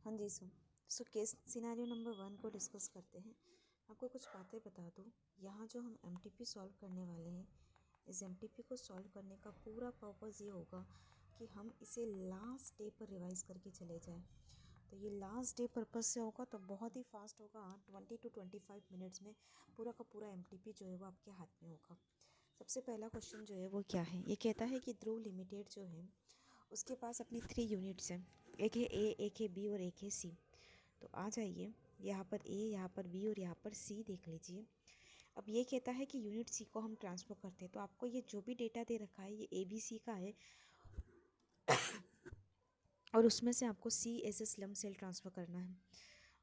हाँ जी so case scenario number 1 को discuss करते हैं। आपको कुछ बातें बता दूँ। यहाँ जो हम एमटीपी सॉल्व करने वाले हैं, इस एमटीपी को सॉल्व करने का पूरा पर्पज़ ये होगा कि हम इसे लास्ट डे पर रिवाइज़ करके चले जाएं। तो ये लास्ट डे पर्पज़ से होगा तो बहुत ही फास्ट होगा। 20 to 25 मिनट्स में पूरा का पूरा एमटीपी जो है वो आपके हाथ में होगा। सबसे पहला क्वेश्चन जो है वो क्या है, ये कहता है कि ध्रुव लिमिटेड जो है उसके पास अपनी 3 यूनिट्स हैं। एक है ए, एक है बी और एक है सी। तो आ जाइए, यहाँ पर ए, यहाँ पर बी और यहाँ पर सी देख लीजिए। अब ये कहता है कि यूनिट सी को हम ट्रांसफ़र करते हैं, तो आपको ये जो भी डेटा दे रखा है ये ए बी सी का है और उसमें से आपको सी एज ए स्लम सेल ट्रांसफ़र करना है।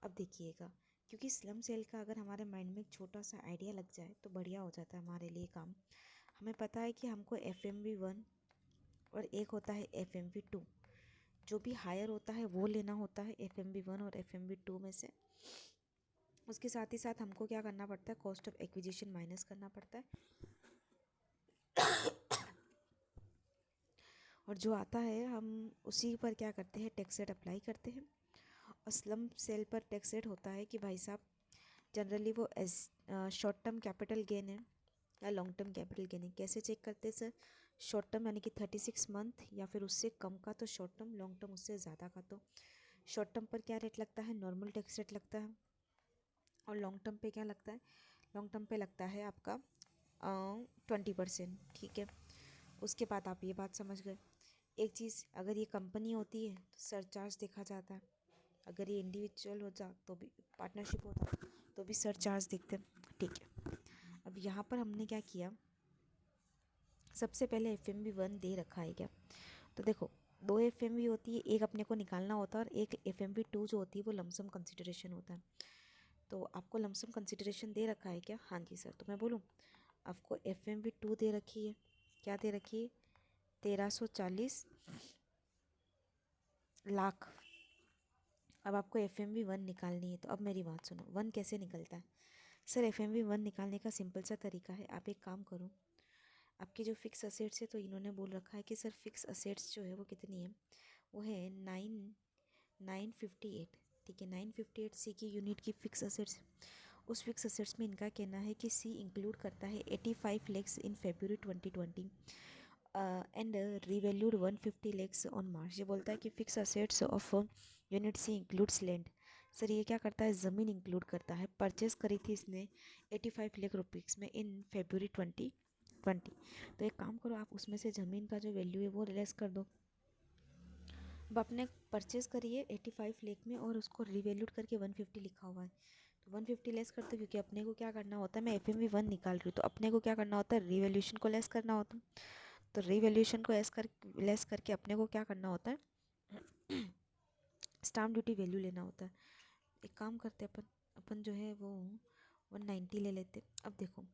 अब देखिएगा, क्योंकि स्लम सेल का अगर हमारे माइंड में एक छोटा सा आइडिया लग जाए तो बढ़िया हो जाता है हमारे लिए काम। हमें पता है कि हमको FMV1 और एक होता है FMV2, जो भी हायर होता है वो लेना होता है FMV1 और FMV2 में से। उसके साथ ही साथ हमको क्या करना पड़ता है, कॉस्ट ऑफ एक्विजिशन माइनस करना पड़ता है और जो आता है हम उसी पर क्या करते हैं, टैक्स रेट अप्लाई करते हैं। और स्लम सेल पर टैक्स रेट होता है कि भाई साहब जनरली वो शॉर्ट टर्म कैपिटल गेन है या लॉन्ग टर्म कैपिटल गेन है। कैसे चेक करते हैं सर? शॉर्ट टर्म यानी कि 36 मंथ या फिर उससे कम का तो शॉर्ट टर्म, लॉन्ग टर्म उससे ज़्यादा का तो शॉर्ट टर्म पर क्या रेट लगता है, नॉर्मल टैक्स रेट लगता है। और लॉन्ग टर्म पे क्या लगता है, लॉन्ग टर्म पे लगता है आपका 20%। ठीक है, उसके बाद आप ये बात समझ गए। एक चीज़, अगर ये कंपनी होती है तो सरचार्ज देखा जाता है, अगर ये इंडिविजुअल हो जा तो भी, पार्टनरशिप होता तो भी सरचार्ज देखते हैं। ठीक है, अब यहाँ पर हमने क्या किया, सबसे पहले FMV1 दे रखा है क्या, तो देखो 2 FMV होती है, एक अपने को निकालना होता है और एक FMV2 जो होती है वो लमसम कंसिडरेशन होता है। तो आपको लमसम कंसिडरेशन दे रखा है क्या? हाँ जी सर। तो मैं बोलूँ आपको FMV2 दे रखी है, क्या दे रखी है, 1340 लाख। अब आपको FMV1 निकालनी है, तो अब मेरी बात सुनो, 1 कैसे निकलता है सर? FMV1 निकालने का सिंपल सा तरीका है, आप एक काम करो, आपके जो फिक्स असेट्स है तो इन्होंने बोल रखा है कि सर फिक्स असेट्स जो है वो कितनी है, वो है 958। ठीक है, 958 सी की यूनिट की फिक्स असेट्स। उस फिक्स असेट्स में इनका कहना है कि सी इंक्लूड करता है 85 lakhs in February 2020 and revalued 150 lakhs on March. ये बोलता है कि fix assets of unit C includes land. Sir ये क्या करता है, ज़मीन इंक्लूड करता है। परचेस करी थी इसने 85 लाख रुपीज़ में इन February 2020। तो एक काम करो, आप उसमें से ज़मीन का जो वैल्यू है वो लेस कर दो। अब आपने परचेज़ करी है 85 लाख में और उसको रिवैल्यूड करके 150 लिखा हुआ है, तो 150 लेस करते, क्योंकि अपने को क्या करना होता है, मैं FMV1 निकाल रही हूँ तो अपने को क्या करना होता है, रिवैल्यूएशन को लेस करना होता है। तो रिवैल्यूएशन को लेस करके अपने को क्या करना होता है, स्टाम्प ड्यूटी वैल्यू लेना होता है। एक काम करते अपन अपन जो है वो 190 ले लेते। अब देखो,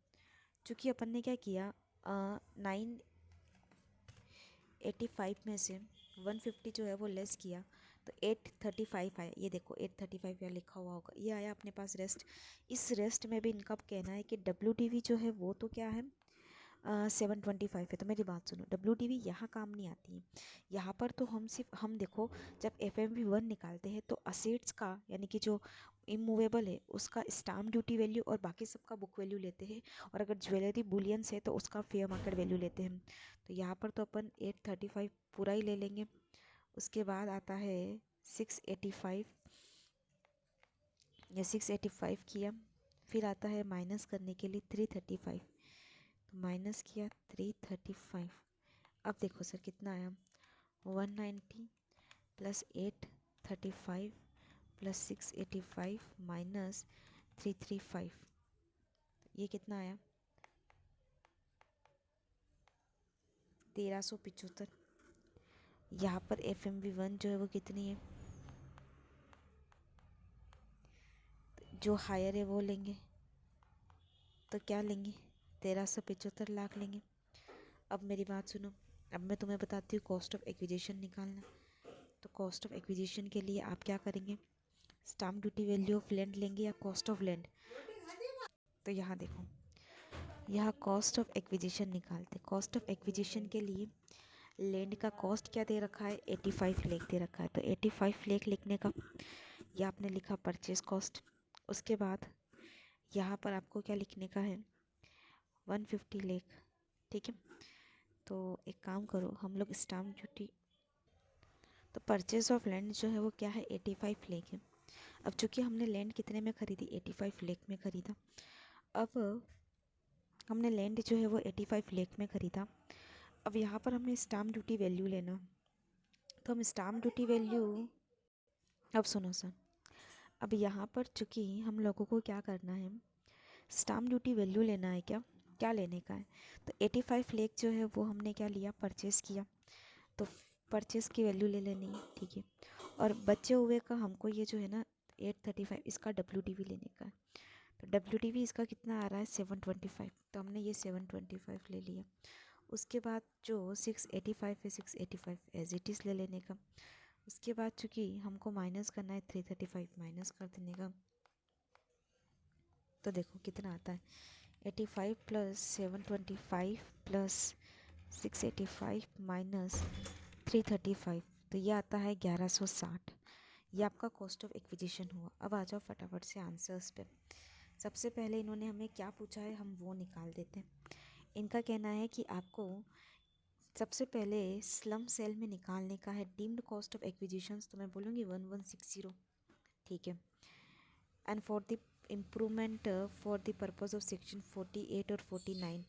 चूँकि अपन ने क्या किया, 985 में से 150 जो है वो लेस किया तो 835 आया। ये देखो 835 यहाँ लिखा हुआ होगा, ये आया अपने पास रेस्ट। इस रेस्ट में भी इनका कहना है कि WTV जो है वो तो क्या है, 725 है। तो मेरी बात सुनो, WTV यहाँ काम नहीं आती है। यहाँ पर तो हम देखो, जब FMV1 निकालते हैं तो असेट्स का यानी कि जो इमूवेबल है उसका स्टाम्प ड्यूटी वैल्यू और बाकी सबका बुक वैल्यू लेते हैं, और अगर ज्वेलरी बुलियंस है तो उसका फेयर मार्केट वैल्यू लेते हैं। तो यहाँ पर तो अपन 835 पूरा ही ले लेंगे। उसके बाद आता है 685, या 685 किया, फिर आता है माइनस करने के लिए 335, तो माइनस किया 335। अब देखो सर कितना आया, 190 प्लस 835 प्लस 685 माइनस 335, ये कितना आया, 1375। यहाँ पर FMV1 जो है वो कितनी है, जो हायर है वो लेंगे, तो क्या लेंगे, 1375 लाख लेंगे। अब मेरी बात सुनो, अब मैं तुम्हें बताती हूँ कॉस्ट ऑफ एक्विजिशन निकालना। तो कॉस्ट ऑफ एक्विजिशन के लिए आप क्या करेंगे, stamp duty value of land लेंगे या कॉस्ट ऑफ लैंड। तो यहाँ देखो, यहाँ कॉस्ट ऑफ एक्विजिशन निकालते। कॉस्ट ऑफ एक्विजिशन के लिए लैंड का कॉस्ट क्या दे रखा है, 85 लाख दे रखा है। तो 85 लाख लिखने का, ये आपने लिखा परचेज कॉस्ट। उसके बाद यहाँ पर आपको क्या लिखने का है, 150 लाख। ठीक है, तो एक काम करो, हम लोग स्टाम्प ड्यूटी, तो परचेज ऑफ लैंड जो है वो क्या है, 85 लाख है। अब चूँकि हमने लैंड कितने में खरीदी, 85 लाख में खरीदा। अब हमने लैंड जो है वो 85 लाख में खरीदा। अब यहाँ पर हमें स्टाम्प ड्यूटी वैल्यू लेना, तो हम स्टाम्प ड्यूटी वैल्यू, अब सुनो सर, अब यहाँ पर चूँकि हम लोगों को क्या करना है, स्टाम्प ड्यूटी वैल्यू लेना है। क्या क्या लेने का है, तो 85 लाख जो है वो हमने क्या लिया, परचेज़ किया, तो परचेज़ की वैल्यू ले लेनी है। ठीक है, और बचे हुए का हमको ये जो है ना 835, इसका WDV लेने का है। तो WDV इसका कितना आ रहा है, 725, तो हमने ये 725 ले लिया। उसके बाद जो 685 है, 685 एज इट इज़ ले लेने का। उसके बाद चूँकि हमको माइनस करना है, 335 माइनस कर देने का। तो देखो कितना आता है, 85 प्लस 725 प्लस 685 माइनस 335, तो ये आता है 1160। ये आपका कॉस्ट ऑफ एक्विजिशन हुआ। अब आ जाओ फटाफट से आंसर्स पे। सबसे पहले इन्होंने हमें क्या पूछा है, हम वो निकाल देते हैं। इनका कहना है कि आपको सबसे पहले स्लम सेल में निकालने का है डीम्ड कॉस्ट ऑफ एक्विजिशंस, तो मैं बोलूँगी 1160। ठीक है, and for the improvement for the purpose of section 48 और 49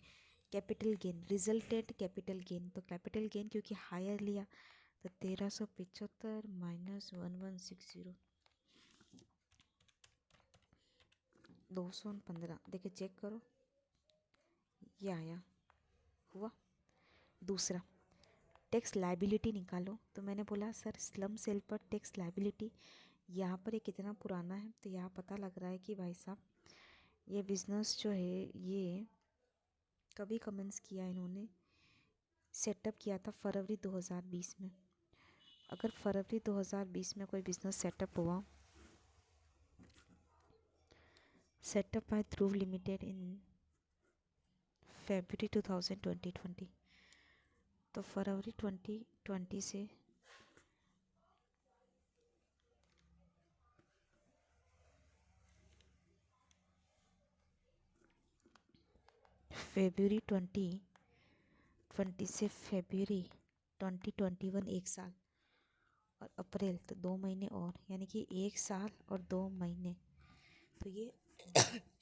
capital gain resulted capital gain, तो कैपिटल गेन क्योंकि हायर लिया तो 1375 माइनस 1160, 215। देखिए चेक करो, ये आया, हुआ। दूसरा, टैक्स लाइबिलिटी निकालो, तो मैंने बोला सर स्लम सेल पर टैक्स लाइबिलिटी यहाँ पर ये कितना पुराना है, तो यहाँ पता लग रहा है कि भाई साहब ये बिज़नेस जो है ये कभी कमेंस किया इन्होंने, सेटअप किया था फरवरी 2020 में। अगर फरवरी 2020 में कोई बिज़नेस सेटअप हुआ, सेटअप बाय ध्रुव लिमिटेड इन February 2020, तो फरवरी 2020 से February 2020 से February 2021 एक साल, और अप्रैल तो 2 महीने और, यानी कि 1 साल और 2 महीने। तो ये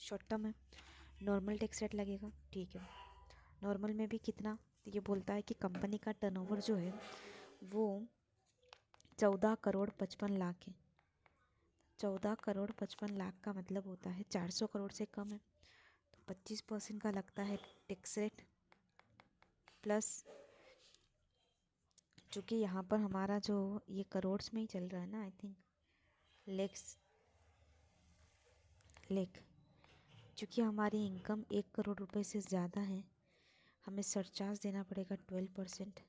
शॉर्ट टर्म है, नॉर्मल टैक्स रेट लगेगा। ठीक है, नॉर्मल में भी कितना, तो ये बोलता है कि कंपनी का टर्नओवर जो है वो 14 करोड़ 55 लाख है। 14 करोड़ 55 लाख का मतलब होता है 400 करोड़ से कम है, तो 25% का लगता है टैक्स रेट। प्लस चूँकि यहाँ पर हमारा जो ये करोड़्स में ही चल रहा है ना, आई थिंक लेक्स लेक, चूँकि हमारी इनकम 1 करोड़ रुपए से ज़्यादा है, हमें सरचार्ज देना पड़ेगा 12%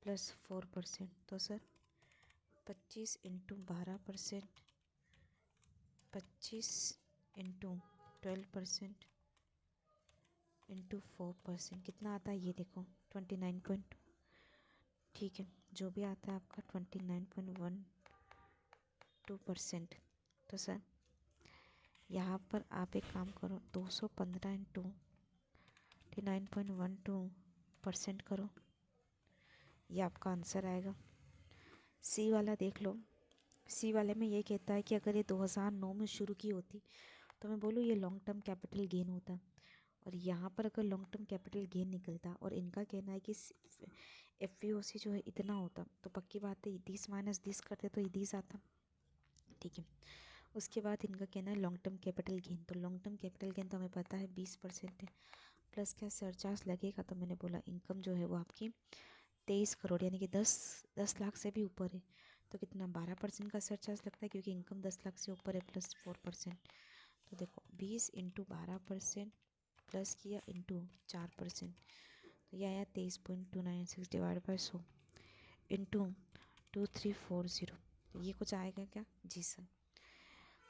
प्लस 4%। तो सर 25 इंटू 12%, 25 इंटू 12% इंटू 4%, कितना आता है ये देखो, 29. ठीक है, जो भी आता है आपका 29.12%। तो सर यहाँ पर आप एक काम करो, 215 इंटू 29.12% करो, ये आपका आंसर आएगा। सी वाला देख लो, सी वाले में ये कहता है कि अगर ये 2009 में शुरू की होती तो मैं बोलूँ ये लॉन्ग टर्म कैपिटल गेन होता, और यहाँ पर अगर लॉन्ग टर्म कैपिटल गेन निकलता और इनका कहना है कि FVOC जो है इतना होता, तो पक्की बात है 30 माइनस 30 करते तो ये 30 आता। ठीक है, उसके बाद इनका कहना है लॉन्ग टर्म कैपिटल गेन, तो लॉन्ग टर्म कैपिटल गेन तो हमें पता है 20% है, प्लस क्या सरचार्ज लगेगा, तो मैंने बोला इनकम जो है वो आपकी 23 करोड़, यानी कि 10 लाख से भी ऊपर है, तो कितना 12% का सरचार्ज लगता है क्योंकि इनकम 10 लाख से ऊपर है, प्लस 4%। तो देखो 20 इंटू 12% प्लस किया इंटू 4%, तो यह आया 23.296 डिवाइड बाई 100 इंटू 2340, तो ये कुछ आएगा क्या, जी sir.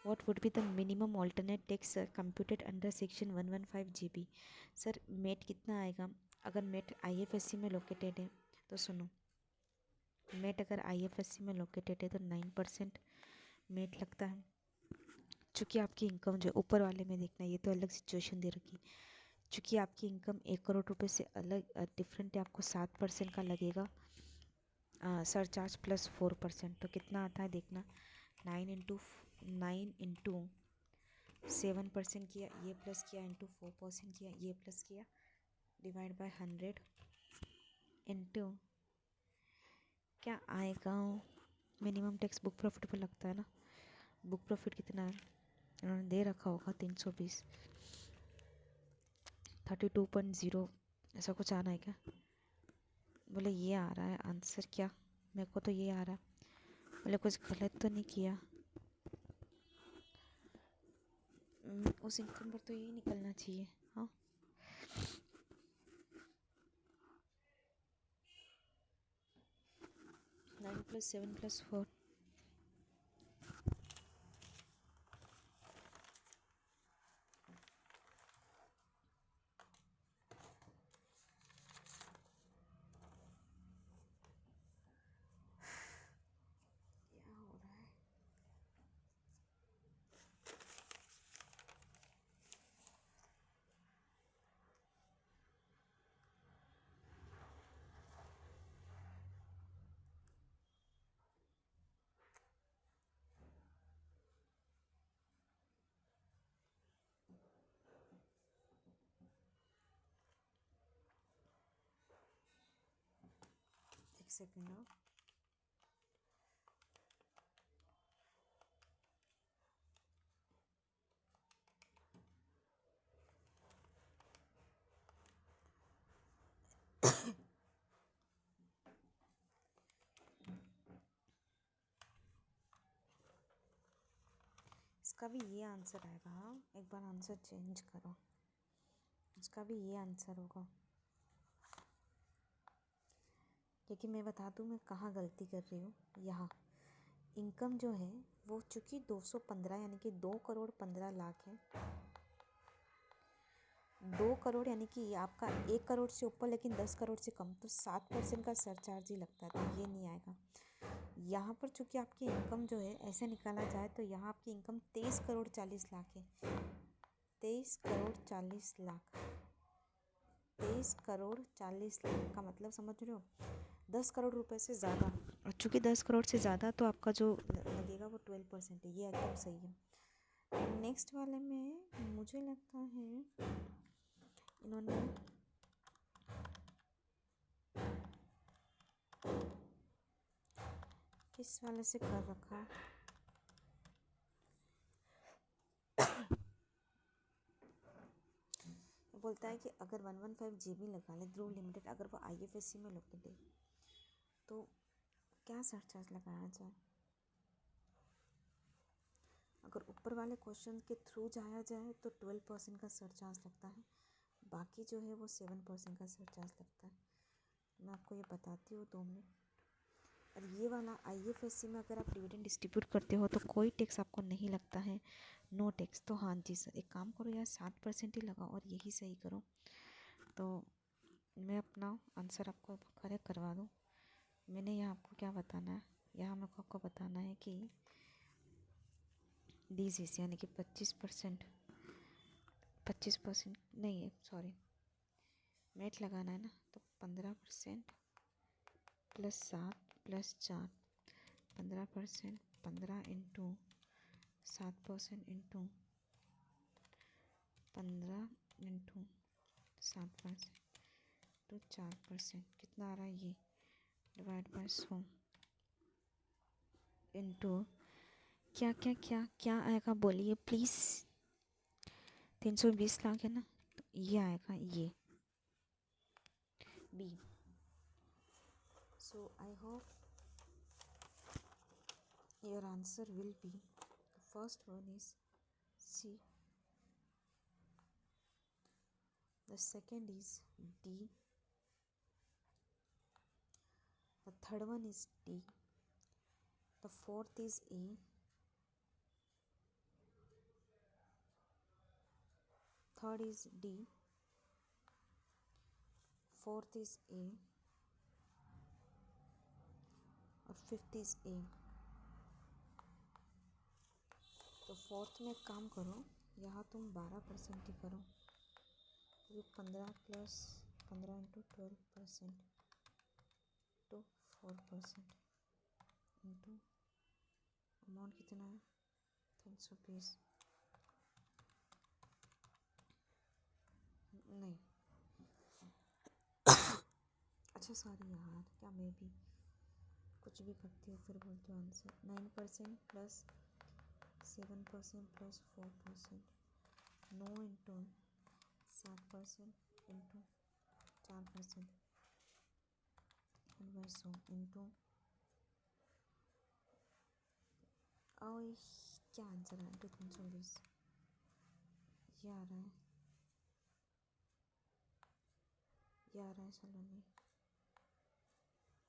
What would be the minimum alternate tax computed under section 115 GB? Sir MAT कितना आएगा, अगर मेट IFSC में लोकेटेड है तो सुनो, मेट अगर आईएफएससी में लोकेटेड है तो 9% मेट लगता है। चूँकि आपकी इनकम जो ऊपर वाले में देखना, ये तो अलग सिचुएशन दे रखी, चूँकि आपकी इनकम 1 करोड़ रुपए से अलग डिफरेंट है, आपको 7% का लगेगा सरचार्ज प्लस 4%। तो कितना आता है देखना, 9 इंटू 7% किया, ये प्लस किया, इंटू 4% किया, ये प्लस किया, डिवाइड बाय 100 इंटू क्या आएगा, मिनिमम टैक्स बुक प्रॉफिट पर लगता है ना। बुक प्रॉफिट कितना है उन्होंने दे रखा होगा, 320, 32.0 ऐसा कुछ आना है क्या? बोले ये आ रहा है आंसर। क्या? मेरे को तो ये आ रहा है। बोले कुछ गलत तो नहीं किया? उस इनकम पर तो यही निकलना चाहिए। हाँ, 9 + 7 + 4, क्या हो रहा है? एक सेकेंड हाँ। इसका भी ये आंसर आएगा। हाँ, एक बार आंसर चेंज करो, इसका भी ये आंसर होगा। क्योंकि मैं बता दूँ मैं कहाँ गलती कर रही हूँ। यहाँ इनकम जो है वो चूँकि 215 यानी कि 2 करोड़ 15 लाख है। 2 करोड़ यानी कि आपका 1 करोड़ से ऊपर लेकिन 10 करोड़ से कम, तो 7% का सरचार्ज ही लगता है, तो ये नहीं आएगा। यहाँ पर चूँकि आपकी इनकम जो है ऐसे निकाला जाए तो यहाँ आपकी इनकम 23 करोड़ 40 लाख है। 23 करोड़ 40 लाख, 23 करोड़ 40 लाख का मतलब समझ रहे हो, 10 करोड़ रुपए से ज़्यादा। और चूँकि 10 करोड़ से ज़्यादा तो आपका जो लगेगा वो 12% है। ये एकदम सही है। नेक्स्ट वाले में मुझे लगता है इन्होंने किस वाले से कर रखा, बोलता है कि अगर 115 GB लगा ले ध्रुव लिमिटेड, अगर वो आईएफएससी में लोकेटेड है तो क्या सरचार्ज लगाया जाए। अगर ऊपर वाले क्वेश्चन के थ्रू जाया जाए तो 12% का सरचार्ज लगता है, बाकी जो है वो 7% का सरचार्ज लगता है। मैं आपको ये बताती हूँ 2 मिनट। और ये वाला आईएफएससी में अगर आप डिविडेंड डिस्ट्रीब्यूट करते हो तो कोई टैक्स आपको नहीं लगता है, नो टैक्स। तो हाँ जी सर, एक काम करो यार, 7% ही लगाओ और यही सही करो। तो मैं अपना आंसर आपको करेक्ट करवा दूँ। मैंने यहाँ आपको क्या बताना है, यहाँ मेरे को आपको बताना है कि डीसीसी यानी कि 25% नहीं है, सॉरी, मेट लगाना है ना, तो 15% + 7 + 4, 15%, 15 इंटू 7% इंटू 15 इंटू 7% तो 4%, कितना आ रहा है ये, डिवाइड बाय 100 इंटू क्या क्या क्या क्या आएगा बोलिए प्लीज़। 320 लाख है ना, तो ये आएगा ये B. So I hope your answer will be, first one is C, the second is D, the third one is D, the fourth is A, third is D, fourth is A, और fifth is a. तो fourth में एक काम करो, यहाँ तुम 12% ही करो, तो 15 प्लस 15 इंटू 12% तो 4% इंटू अमाउंट कितना है 320। नहीं, अच्छा सॉरी यार, क्या मैं भी कुछ भी करती हूँ फिर बोलती हूँ answer. 9% plus 7% plus 4%, 9 into 7% into 4% inverse into, और क्या आंसर है इंटू 320, ये आ रहा है, ये आ रहा है, चलो नहीं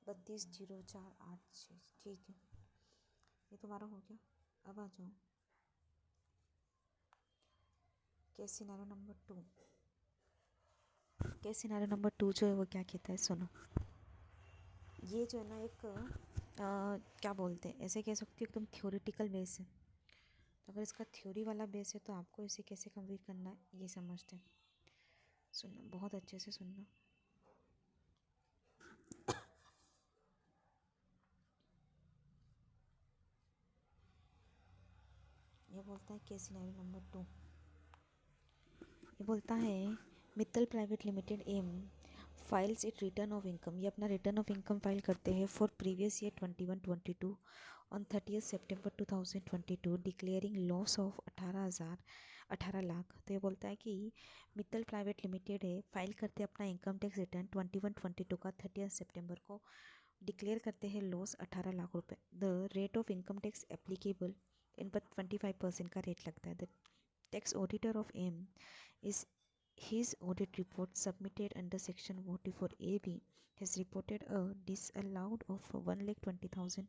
320486, ठीक है, ये तुम्हारा हो गया। अब आ जाओ case scenario number 2। Case scenario number 2 जो है वो क्या कहता है, सुनो। ये जो है ना एक क्या बोलते हैं, ऐसे कह सकती हो एकदम थ्योरेटिकल बेस है। तो अगर इसका थ्योरी वाला बेस है तो आपको इसे कैसे कंप्लीट करना है ये समझते हैं। सुनना, बहुत अच्छे से सुनना। ये बोलता है केस सिनेरियो नंबर 2, ये बोलता है Mittal private limited M files its return of income. ये अपना रिटर्न ऑफ इनकम फाइल करते हैं फॉर प्रीवियस ईयर 21-22 ऑन 30 सितंबर 2022 डिक्लेयरिंग लॉस ऑफ 18 लाख। तो ये बोलता है कि मित्तल प्राइवेट लिमिटेड है, फाइल करते हैं अपना इनकम टैक्स रिटर्न 21-22 का 30 सितंबर को, डिक्लेयर करते हैं लॉस 18 लाख रुपए। The rate of income tax applicable, इन पर 25% का रेट लगता है। The tax auditor of M is his audit report submitted under section 44AB has reported a disallowed of 1,20,000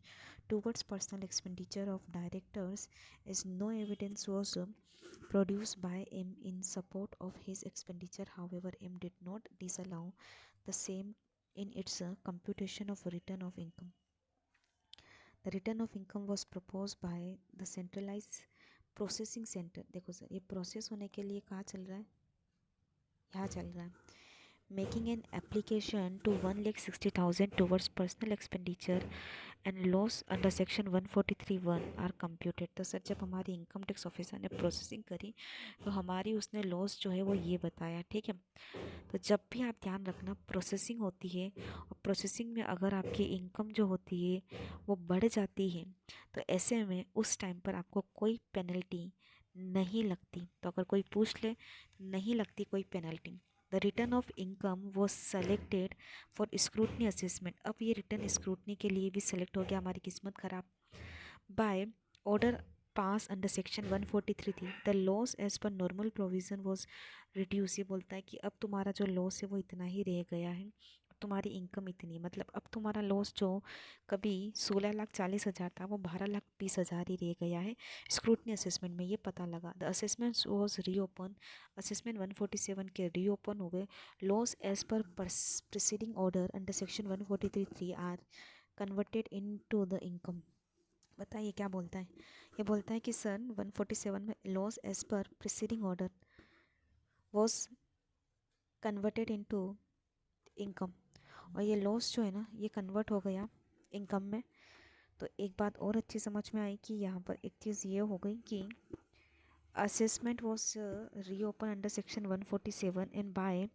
towards personal expenditure of directors, as no evidence was produced by M in support of his expenditure. However, M did not disallow the same in its computation of return of income. The return of income was proposed by the centralized processing center। देखो sir, ये process होने के लिए कहाँ चल रहा है, यहाँ चल रहा है। Making an application to 1,60,000 towards personal expenditure and loss under section 143(1) are computed. तो सर जब हमारी इनकम टैक्स ऑफिसर ने प्रोसेसिंग करी तो हमारी उसने लॉस जो है वो ये बताया, ठीक है। तो जब भी आप ध्यान रखना, प्रोसेसिंग होती है और प्रोसेसिंग में अगर आपकी इनकम जो होती है वो बढ़ जाती है तो ऐसे में उस टाइम पर आपको कोई पेनल्टी नहीं लगती। तो अगर कोई पूछ ले, नहीं लगती कोई penalty. The return of income was selected for scrutiny assessment. अब ये रिटर्न स्क्रूटनी के लिए भी सेलेक्ट हो गया, हमारी किस्मत खराब। By order pass under section 143 थी। The loss as per normal provision was reduce. ये बोलता है कि अब तुम्हारा जो लॉस है वो इतना ही रह गया है, तुम्हारी इनकम इतनी, मतलब अब तुम्हारा लॉस जो कभी 16,40,000 था वो 12,20,000 ही रह गया है। स्क्रूटनी असेसमेंट में ये पता लगा। The assessment was reopen. Assessment 147 के रीओपन हुए। Loss as per proceeding order under section 143(3) are converted into the income. बताइए क्या बोलता है। ये बोलता है कि सन 147 में loss as per proceeding order was converted into income, और ये लॉस जो है ना ये कन्वर्ट हो गया इनकम में। तो एक बात और अच्छी समझ में आई कि यहाँ पर एक चीज़ ये हो गई कि assessment was reopen under section 147 and by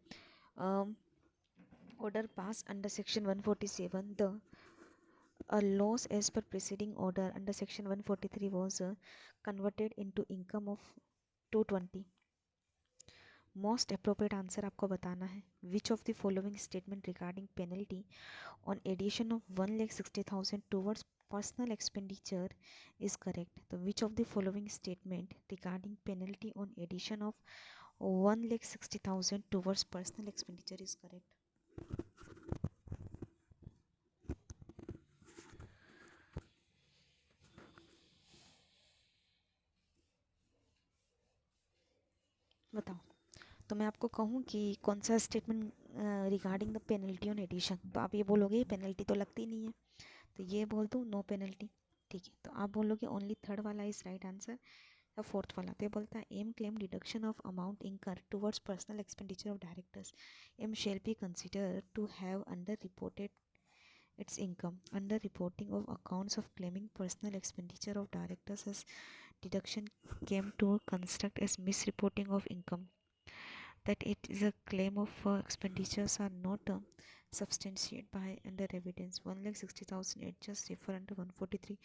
order pass under section 147 the a loss as per preceding order under section 143 was converted into income of 220। Most appropriate answer आपको बताना है। Which of the following statement regarding penalty on addition of 1,60,000 towards personal expenditure is correct. तो which of the following statement regarding penalty on addition of 1,60,000 towards personal expenditure is correct. बताओ। तो मैं आपको कहूँ कि कौन सा statement regarding the penalty on addition, तो आप ये बोलोगे पेनल्टी तो लगती नहीं है। तो ये बोल दूँ नो पेनल्टी, ठीक है। तो आप बोलोगे ओनली थर्ड वाला इज राइट आंसर या फोर्थ वाला। तो ये बोलता है M claim deduction of amount incurred towards personal expenditure of directors M shall be consider to have underreported its income. Under reporting of accounts of claiming personal expenditure of directors as deduction came to construct as misreporting of income. That it is a claim of expenditures are not substantiated by under evidence. 1,60,000 adjust refer under 143.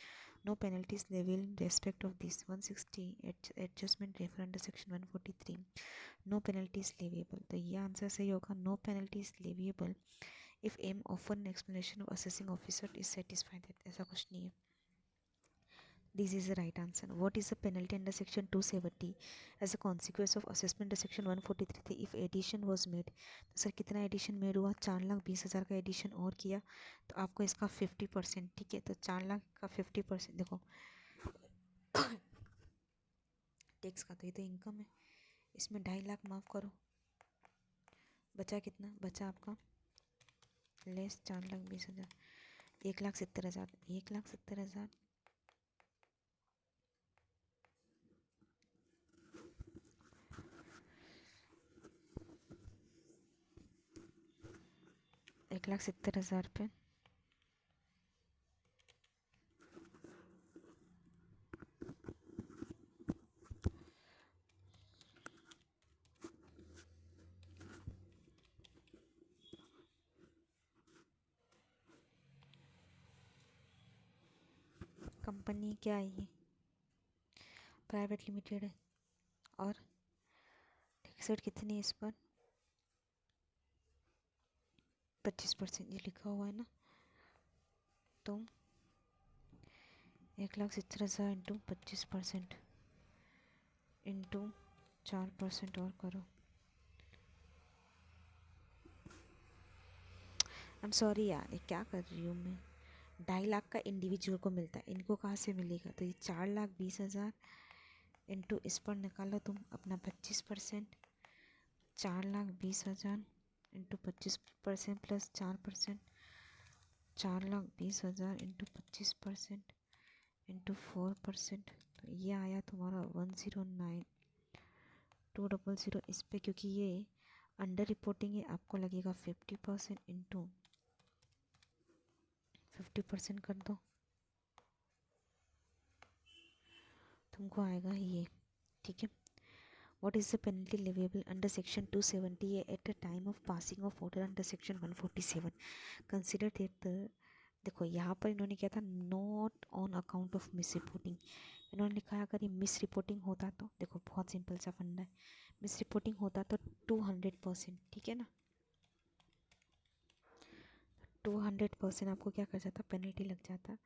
No penalties levied in respect of this. 160 adjustment refer under section 143. No penalties leviable. तो ये answer सही होगा. No penalties leviable if aim offer an explanation of assessing officer is satisfied. ऐसा कुछ नहीं है. This is the right answer. What is the penalty under section 270 as a consequence of assessment under section 143 if addition was made? तो sir कितना addition made हुआ? 4,20,000 का addition और किया तो आपको इसका 50%, ठीक है। तो 4 लाख का 50% देखो टैक्स का, तो ये तो इनकम है, इसमें 2.5 लाख माफ़ करो, बचा कितना? बचा आपका लेस 4,20,000, 1,70,000, 1,70,000 1,70,000 पे कंपनी क्या है? ये प्राइवेट लिमिटेड है और टैक्स रेट कितनी है इस पर? 25% ये लिखा हुआ है ना। तो 1,70,000 इंटू 25% इंटू 4% और करो। आई एम सॉरी यार, ये क्या कर रही हूँ मैं। 2.5 लाख का इंडिविजुअल को मिलता है, इनको कहाँ से मिलेगा? तो ये 4,20,000 इंटू इस पर निकालो तुम अपना 25%, 4,20,000 इंटू 25% प्लस 4%, 4,20,000 इंटू 25% इंटू 4%, तो ये आया तुम्हारा 109,200 इस पे, क्योंकि ये अंडर रिपोर्टिंग है आपको लगेगा 50% इंटू 50% कर दो, तुमको आएगा ये, ठीक है। What is the penalty leviable under section 270 at a time of passing of order under section 147? Consider that the देखो यहाँ पर इन्होंने क्या था, not on account of miss reporting. इन्होंने लिखा है अगर ये मिस रिपोर्टिंग होता तो देखो बहुत सिंपल सा फंडा है, मिस रिपोर्टिंग होता तो 200%, ठीक है ना। 200% आपको क्या कर जाता, पेनल्टी लग जाता।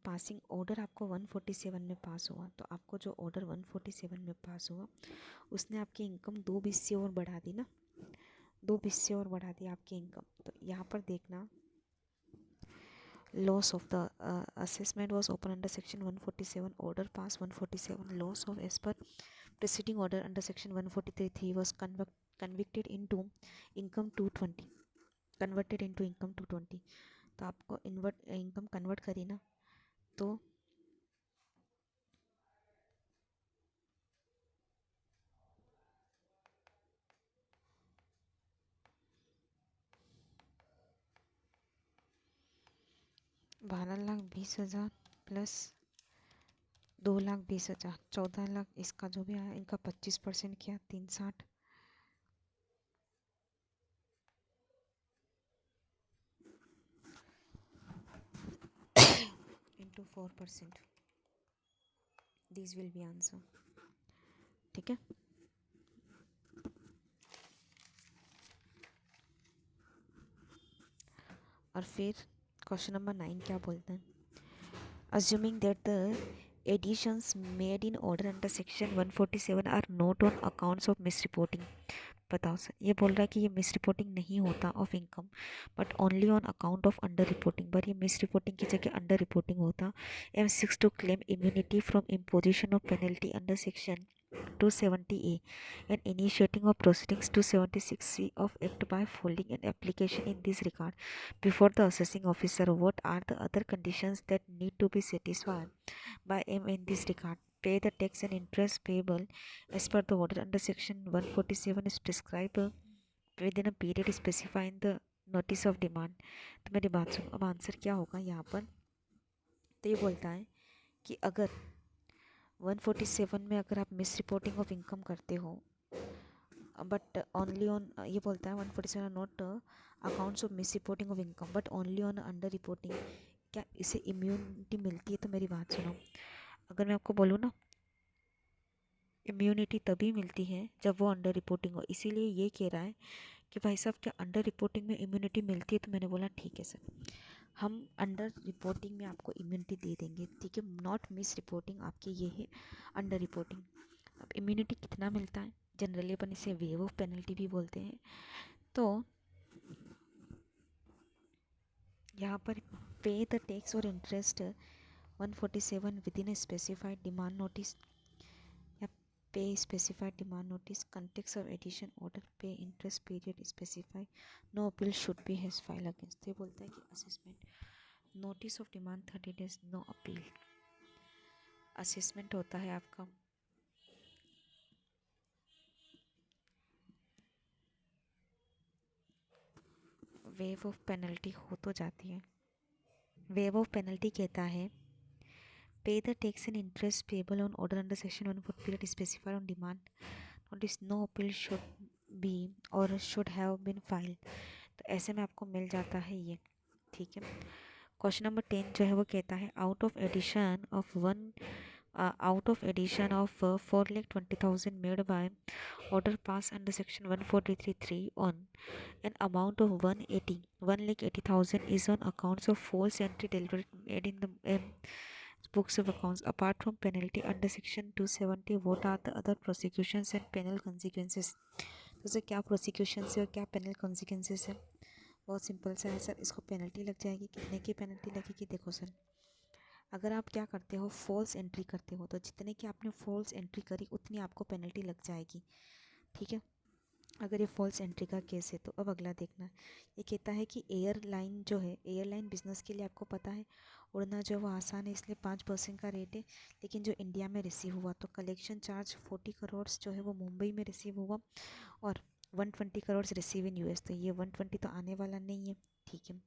पासिंग ऑर्डर आपको 147 में पास हुआ, तो आपको जो ऑर्डर 147 में पास हुआ उसने आपकी इनकम 2 से और बढ़ा दी ना, 2 से और बढ़ा दी आपकी इनकम। तो यहाँ पर देखना loss of the assessment was open under section 147, order pass 147, loss of as per preceding order under section 143 was convicted into income 220, converted into income 220। तो आपको इनकम कन्वर्ट करी ना, तो बारह लाख 20,000 प्लस 2,20,000, 14 लाख, इसका जो भी आया इनका 25% किया 360 into 4%, this will be answer, ठीक है। और फिर क्वेश्चन नंबर 9 क्या बोलते हैं? Assuming that the additions made in order under section 147 are not on accounts of misreporting। बताओ सर, ये बोल रहा है कि ये मिस रिपोर्टिंग नहीं होता of income but only on account of under reporting, पर ये मिस रिपोर्टिंग की जगह अंडर रिपोर्टिंग होता। M6 to claim immunity from imposition of penalty under section 270A and initiating of proceedings 276C of Act by filing an application in this regard before the assessing officer. What are the other conditions that need to be satisfied by M in this regard? Pay the tax and interest payable as per the order under section 147 is prescribed within a period specified in the notice of demand. तो मेरी बात सुनो, अब answer क्या होगा यहाँ पर? तो ये बोलता है कि अगर 147 में अगर आप मिस रिपोर्टिंग ऑफ इनकम करते हो बट ओनली ऑन, ये बोलता है 147 not accounts of miss reporting of income but only on under reporting, क्या इसे इम्यूनिटी मिलती है? तो मेरी बात सुनो, अगर मैं आपको बोलूँ ना, इम्यूनिटी तभी मिलती है जब वो अंडर रिपोर्टिंग हो। इसीलिए ये कह रहा है कि भाई साहब क्या अंडर रिपोर्टिंग में इम्यूनिटी मिलती है? तो मैंने बोला ठीक है सर, हम अंडर रिपोर्टिंग में आपको इम्यूनिटी दे देंगे, ठीक है। नॉट मिस रिपोर्टिंग आपकी ये है अंडर रिपोर्टिंग। अब इम्यूनिटी कितना मिलता है? जनरली अपन इसे वेव ऑफ पेनल्टी भी बोलते हैं। तो यहाँ पर पे द टैक्स और interest 147 within a specified demand notice या pay specified demand notice, context of addition order, pay interest period specified, no appeal should be has file against. ये बोलता है कि assessment notice of demand 30 days, no appeal. Assessment होता है आपका wave of penalty हो तो जाती है। वेव ऑफ पेनल्टी कहता है pay the tax and interest payable on order under section 1 for period specified on demand notice, no appeal should be और शुड हैव बीन फाइल। तो ऐसे में आपको मिल जाता है ये, ठीक है। क्वेश्चन नंबर 10 जो है वो कहता है out of addition of 4,20,000 made by order pass under section 143(3) on an amount of 1,80,000 is on accounts of false entry deliberate made in the books of accounts. Apart from penalty under section 270, what are the other prosecutions and penal consequences? तो sir क्या prosecution है और क्या panel consequences है? बहुत simple सा है sir, इसको पेनल्टी लग जाएगी। कितने की पेनल्टी लगेगी? देखो सर, अगर आप क्या करते हो, फॉल्स एंट्री करते हो, तो जितने की आपने फॉल्स एंट्री करी उतनी आपको पेनल्टी लग जाएगी, ठीक है। अगर ये फॉल्स एंट्री का केस है तो अब अगला देखना, ये कहता है कि एयरलाइन जो है, एयरलाइन बिजनेस के लिए आपको पता है उड़ना जो है वो आसान है, इसलिए 5% का रेट है। लेकिन जो इंडिया में रिसीव हुआ तो कलेक्शन चार्ज 40 करोड़ जो है वो मुंबई में रिसीव हुआ और 120 करोड़ रिसीव इन यूएस। तो ये 120 तो आने वाला नहीं है, ठीक है।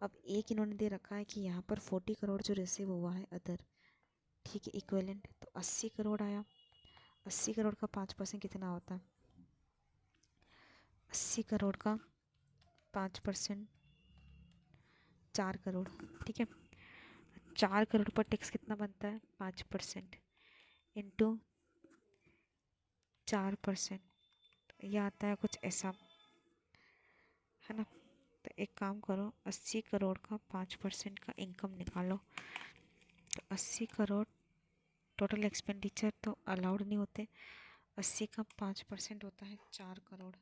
अब एक इन्होंने दे रखा है कि यहाँ पर 40 करोड़ जो रिसीव हुआ है अदर, ठीक है, इक्विवेलेंट, तो 80 करोड़ आया। 80 करोड़ का 5% कितना होता है? 80 करोड़ का 5% 4 करोड़, ठीक है। 4 करोड़ पर टैक्स कितना बनता है? 5% इंटू 4%, यह आता है कुछ ऐसा, है ना। तो एक काम करो, 80 करोड़ का 5% का इनकम निकालो। तो 80 करोड़ टोटल एक्सपेंडिचर तो अलाउड नहीं होते, 80 का 5% होता है 4 करोड़।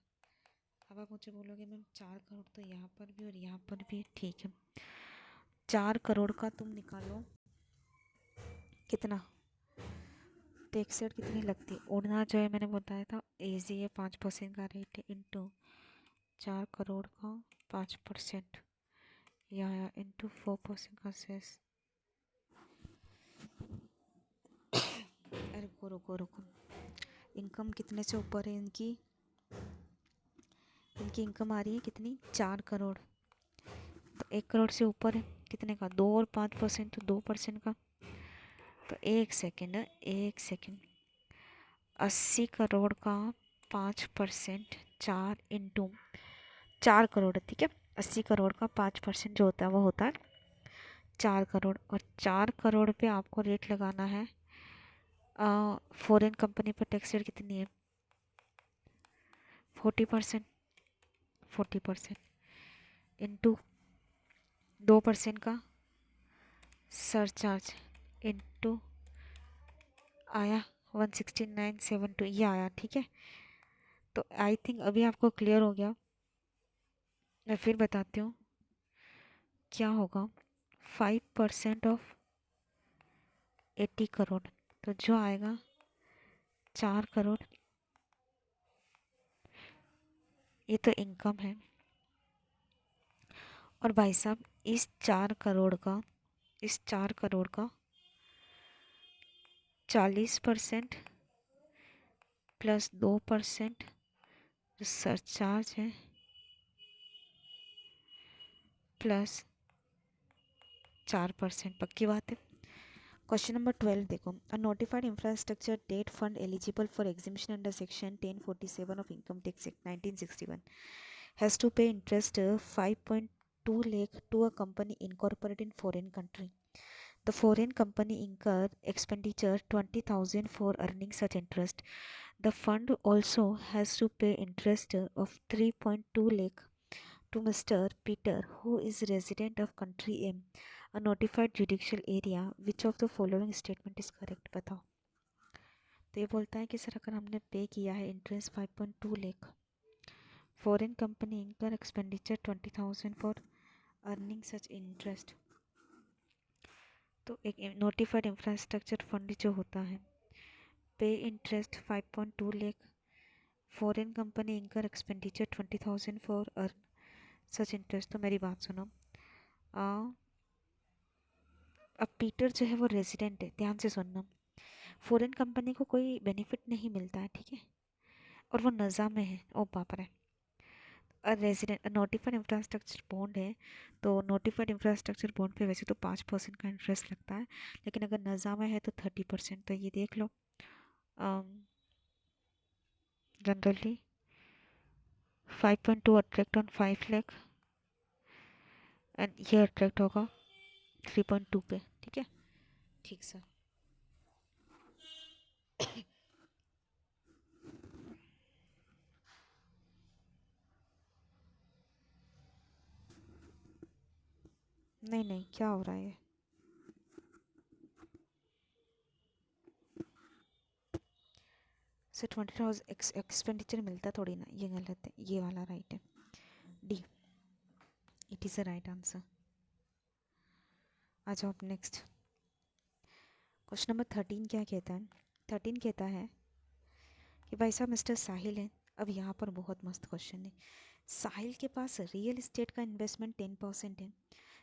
अब आप मुझे बोलोगे मैम 4 करोड़ तो यहाँ पर भी और यहाँ पर भी, ठीक है। 4 करोड़ का तुम निकालो कितना टैक्स रेट कितनी लगती है? उड़ना जो है मैंने बताया था ईजी है, 5% का रेट है, इंटू 4 करोड़ का 5% या इंटू 4% का सेस। अरे रुको रुको रुको, इनकम कितने से ऊपर है इनकी? इनकी इनकम आ रही है कितनी? 4 करोड़। तो 1 करोड़ से ऊपर है कितने का? 2 और 5% तो 2% का। तो एक सेकेंड, 80 करोड़ का 5% 4 इंटू 4 करोड़, ठीक है। 80 करोड़ का 5% जो होता है वो होता है 4 करोड़, और 4 करोड़ पे आपको रेट लगाना है, फॉरेन कंपनी पर टैक्स रेट कितनी है? 40%। 40% इंटू 2% का सरचार्ज इंटू आया 169.72, ये आया, ठीक है। तो आई थिंक अभी आपको क्लियर हो गया। मैं फिर बताती हूँ क्या होगा। 5% ऑफ 80 करोड़, तो जो आएगा 4 करोड़, ये तो इनकम है। और भाई साहब इस 4 करोड़ का 40% प्लस 2% जो सरचार्ज है प्लस 4%, पक्की बात है। क्वेश्चन नंबर 12 देखो, a notified infrastructure debt fund eligible for exhibition under section 1047 of income tax act 1961 has to pay interest 5.2 lakh to a company incorporated in foreign country. The foreign company incur expenditure 20,000 for earning such interest. The fund also has to pay interest of 3.2 lakh to Mr. Peter, who is resident of country M, a notified judicial area. Which of the following statement is correct? बताओ। तो ये बोलता है कि sir अगर हमने पे किया है इंटरेस्ट 5.2 लाख, फॉरेन कंपनी इनकर expenditure 20,000 for earning such interest, तो एक नोटिफाइड इंफ्रास्ट्रक्चर फंड जो होता है पे इंटरेस्ट 5.2 लाख, फॉरेन कंपनी इनकर expenditure 20,000 for earn such interest. तो मेरी बात सुनो, अब पीटर जो है वो रेजिडेंट है, ध्यान से सुनना। फॉरेन कंपनी को कोई बेनिफिट नहीं मिलता है, ठीक है, और वो नज़ा में है। ओ बाप रे, रेजिडेंट नोटिफाइड इंफ्रास्ट्रक्चर बॉन्ड है, तो नोटिफाइड इंफ्रास्ट्रक्चर बॉन्ड पे वैसे तो 5% का इंटरेस्ट लगता है, लेकिन अगर नज़ा में है तो 30%। तो ये देख लो, generally 5.2 attract on 5 lakh and ये अट्रैक्ट होगा 3.2 पे, ठीक है। ठीक सर। नहीं नहीं, क्या हो रहा है? सर 20,000 एक्सपेंडिचर मिलता थोड़ी ना, ये गलत है, ये वाला राइट है। D, it is a right answer. आ जाओ आप नेक्स्ट। क्वेश्चन नंबर 13 क्या कहता है? 13 कहता है कि भाई साहब मिस्टर साहिल है। अब यहाँ पर बहुत मस्त क्वेश्चन है। साहिल के पास रियल इस्टेट का इन्वेस्टमेंट 10% है,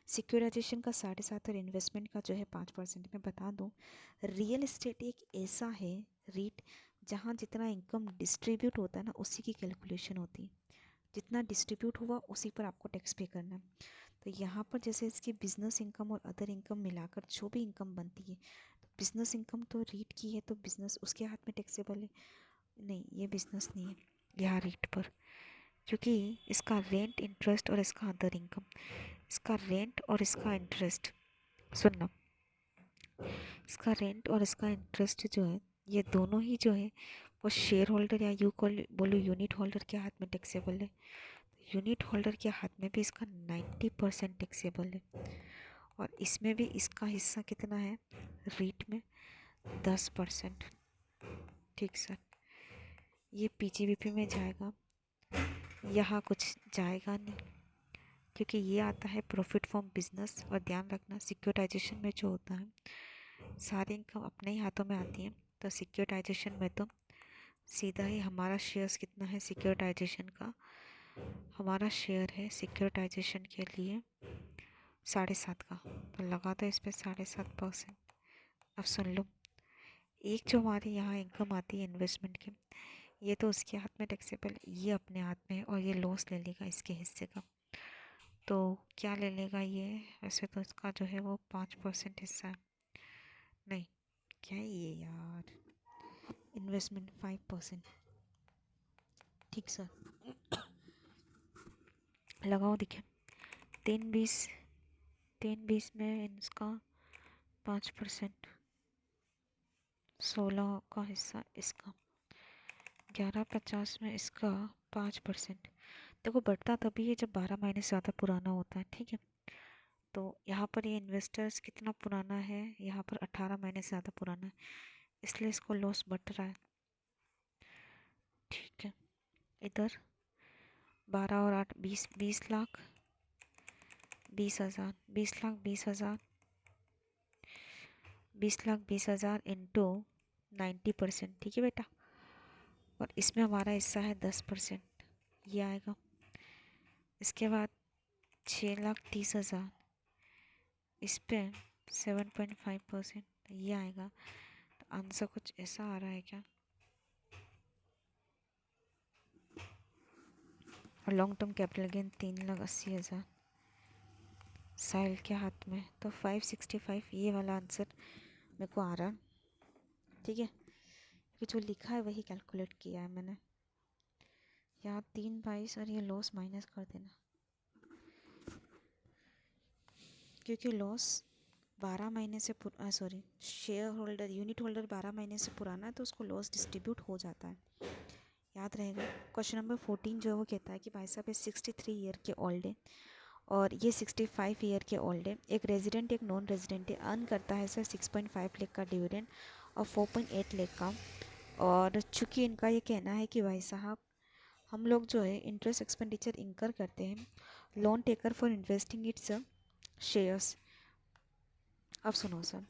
सिक्योराइजेशन का 7.5 और इन्वेस्टमेंट का जो है 5%। मैं बता दूँ, रियल इस्टेट एक ऐसा है रीट जहाँ जितना इनकम डिस्ट्रीब्यूट होता है ना, उसी की कैलकुलेशन होती है। जितना डिस्ट्रीब्यूट हुआ उसी पर आपको टैक्स पे करना है। तो यहाँ पर जैसे इसकी बिजनेस इनकम और अदर इनकम मिलाकर जो भी इनकम बनती है, तो बिजनेस इनकम तो रीट की है, तो बिजनेस उसके हाथ में टैक्सेबल है। नहीं, ये बिजनेस नहीं है यहाँ रीट पर, क्योंकि इसका रेंट इंटरेस्ट और इसका अदर इनकम, इसका रेंट और इसका इंटरेस्ट, सुनना, इसका रेंट और इसका इंटरेस्ट जो है, ये दोनों ही जो है वो शेयर होल्डर या यू कॉल बोलो यूनिट होल्डर के हाथ में टैक्सेबल है। यूनिट होल्डर के हाथ में भी इसका 90% टैक्सेबल है, और इसमें भी इसका हिस्सा कितना है रीट में? 10%। ठीक सर, ये पीजीबीपी में जाएगा, यहाँ कुछ जाएगा नहीं, क्योंकि ये आता है प्रॉफिट फ्रॉम बिजनेस। और ध्यान रखना, सिक्योराइजेशन में जो होता है सारी इनकम अपने ही हाथों में आती है, तो सिक्योराइजेशन में तो सीधा ही हमारा शेयर्स कितना है सिक्योराइजेशन का, हमारा शेयर है सिक्योराइजेशन के लिए 7.5 का, तो लगा दो इस पर 7.5%। अब सुन लो, एक जो हमारे यहाँ इनकम आती है इन्वेस्टमेंट की, ये तो उसके हाथ में टैक्सेबल, ये अपने हाथ में है, और ये लॉस ले लेगा इसके हिस्से का। तो क्या ले लेगा ये? वैसे तो इसका जो है वो 5% हिस्सा है। नहीं, क्या है ये यार, इन्वेस्टमेंट 5%। ठीक सर, लगाओ, दिखे 3 20, 3 20 में इसका 5%, 16 का हिस्सा इसका, 1150 में इसका 5%। देखो बढ़ता तभी है जब 12 महीने से ज़्यादा पुराना होता है, ठीक है। तो यहाँ पर ये इन्वेस्टर्स कितना पुराना है, यहाँ पर 18 महीने से ज़्यादा पुराना है, इसलिए इसको लॉस बढ़ रहा है, ठीक है। इधर 12 और 8 20, 20 लाख 20,000, 20 लाख 20,000, 20 लाख 20,000 इंटू 90%, ठीक है बेटा। और इसमें हमारा हिस्सा है 10%, ये आएगा। इसके बाद 6,30,000, इस पर 7.5%, ये आएगा। तो आंसर कुछ ऐसा आ रहा है क्या? और लॉन्ग टर्म कैपिटल गेन 3,80,000 साहिल के हाथ में, तो 565 ये वाला आंसर मेरे को आ रहा। ठीक है, कि जो लिखा है वही कैलकुलेट किया है मैंने। यहाँ 3/22 और ये लॉस माइनस कर देना, क्योंकि लॉस 12 महीने से sorry, share holder unit holder 12 महीने से पुराना है तो उसको लॉस डिस्ट्रीब्यूट हो जाता है, याद रहेगा। क्वेश्चन नंबर 14 जो है वो कहता है कि भाई साहब ये 63 ईयर के ओल्ड है और ये 65 ईयर के ओल्ड है, एक रेजिडेंट एक नॉन रेजिडेंट है, अर्न करता है सर 6.5 लाख का डिविडेंड और 4.8 लाख का। और चूँकि इनका ये कहना है कि भाई साहब हम लोग जो है इंटरेस्ट एक्सपेंडिचर इंकर करते हैं loan taker for investing it's shares. अब सुनो सर,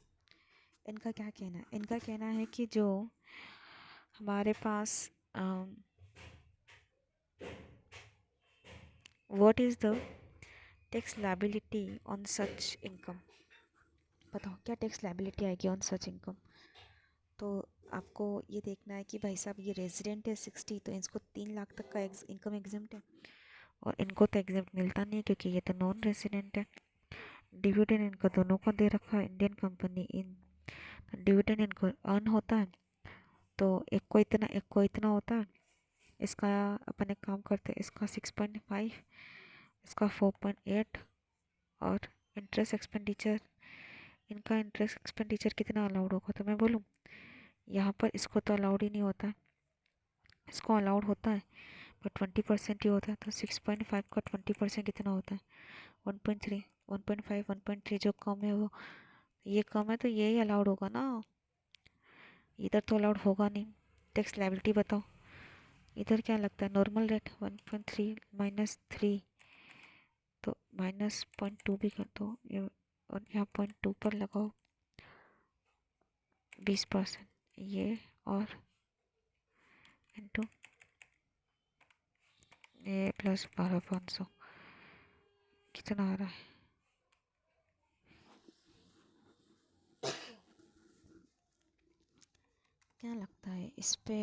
इनका क्या कहना है? इनका कहना है कि जो हमारे पास what is the tax liability on such income, बताओ क्या टैक्स लायबिलिटी आएगी ऑन सच इनकम। तो आपको ये देखना है कि भाई साहब ये रेजिडेंट है 60, तो इसको 3 लाख तक का इनकम एग्जिम्ट है और इनको तो एग्जिम्ट मिलता नहीं है क्योंकि ये तो नॉन रेजिडेंट है। डिविडेंड इनको दोनों को दे रखा है इंडियन कंपनी, इन डिविडेंड इनको अर्न होता है, तो एक को इतना होता है। इसका अपन एक काम करते हैं, इसका 6.5, इसका 4.8 और इंटरेस्ट एक्सपेंडिचर, इनका इंटरेस्ट एक्सपेंडिचर कितना अलाउड होगा? तो मैं बोलूँ यहाँ पर इसको तो अलाउड ही नहीं होता है, इसको अलाउड होता है पर 20% ही होता है। तो 6.5 का 20% कितना होता है? 1.3, 1.5, 1.3 जो कम है वो, ये कम है तो यही अलाउड होगा ना, इधर तो अलाउड होगा नहीं। टैक्स लायबिलिटी बताओ, इधर क्या लगता है? नॉर्मल रेट 1.3 माइनस 3, तो -0.2 भी कर दो ये, और यहाँ 0.2 पर लगाओ 20%, ये और इंटू ये प्लस 12,500, कितना आ रहा है? क्या लगता है इस पे